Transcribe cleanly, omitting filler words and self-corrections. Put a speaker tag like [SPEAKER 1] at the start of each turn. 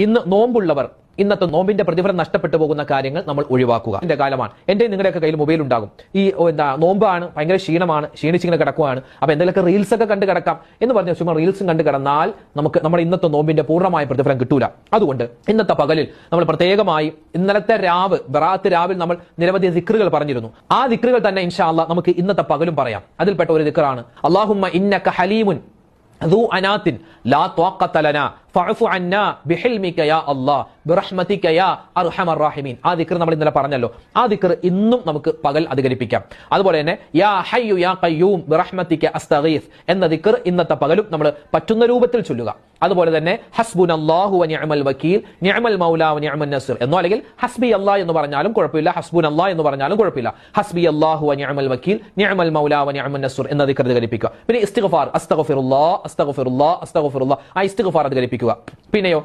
[SPEAKER 1] ഇന്ന് നോമ്പുള്ളവർ ഇന്നത്തെ നോമ്പിന്റെ പ്രതിഫലം നഷ്ടപ്പെട്ടു പോകുന്ന കാര്യങ്ങൾ നമ്മൾ ഒഴിവാക്കുക. എന്റെ കാലമാണ്, എന്റെ നിങ്ങളുടെയൊക്കെ കയ്യിൽ മൊബൈൽ ഉണ്ടാകും. ഈ നോമ്പാണ്, ഭയങ്കര ക്ഷീണമാണ്, ക്ഷീണിച്ചിങ്ങനെ കിടക്കുകയാണ്, അപ്പൊ എന്തെങ്കിലുമൊക്കെ റീൽസ് ഒക്കെ കണ്ട് കിടക്കാം എന്ന് പറഞ്ഞ ചുമ്മാ റീൽസും കണ്ട് കിടന്നാൽ നമുക്ക് നമ്മുടെ ഇന്നത്തെ നോമ്പിന്റെ പൂർണ്ണമായ പ്രതിഫലം കിട്ടൂല. അതുകൊണ്ട് ഇന്നത്തെ പകലിൽ നമ്മൾ പ്രത്യേകമായി ഇന്നലത്തെ ബറാത്ത് രാവിൽ നമ്മൾ നിരവധി ദിക്റുകൾ പറഞ്ഞിരുന്നു. ആ ദിക്റുകൾ തന്നെ ഇൻഷാ അല്ലാഹ് നമുക്ക് ഇന്നത്തെ പകലും പറയാം. അതിൽപ്പെട്ട ഒരു ദിക്റാണ് അല്ലാഹുമ്മ ഇന്നക ഹലീമുൻ ذو أنات لا طاقة لنا ഫഅഫു അന്നാ ബിഹിൽമിക യാ അല്ലാഹ് ബിറഹ്മതിക യാ അർഹമർ റഹീമീൻ. ആ ദിക്ർ നമ്മൾ ഇന്നലെ പറഞ്ഞല്ലോ. ആ ദിക്ർ ഇന്നും നമുക്ക് പകൽ അധികരിപ്പിക്കാം. അതുപോലെ തന്നെ യാ ഹയ്യു യാ ഖയ്യൂം ബിറഹ്മതിക അസ്തഗീസ് എന്ന ദിക്ർ ഇന്നത്തെ പകലും നമ്മൾ പറ്റുന്ന രൂപത്തിൽ ചൊല്ലുക. അതുപോലെ തന്നെ ഹസ്ബുനല്ലാഹു വ നിഅമൽ വകീൽ നിഅമൽ മൗലാ വ നിഅമൻ നസീർ എന്നോ അല്ലെങ്കിൽ ഹസ്ബി അല്ലാഹ് എന്ന് പറഞ്ഞാലും കുഴപ്പമില്ല, ഹസ്ബുനല്ലാഹ് എന്ന് പറഞ്ഞാലും കുഴപ്പമില്ല. ഹസ്ബി അല്ലാഹു വ നിഅമൽ വകീൽ നിഅമൽ മൗലാ വ നിഅമൻ നസീർ എന്ന ദിക്ർ അധികരിപ്പിക്കുക. പിന്നെ ഇസ്തിഗ്ഫാർ, അസ്തഗ്ഫിറുല്ലാഹ് അസ്തഗ്ഫിറുല്ലാഹ് അസ്തഗ്ഫിറുല്ലാഹ്, ആ ഇസ്തിഗ്ഫാർ അധികരിപ്പിക്കുക. പിന്നെയോ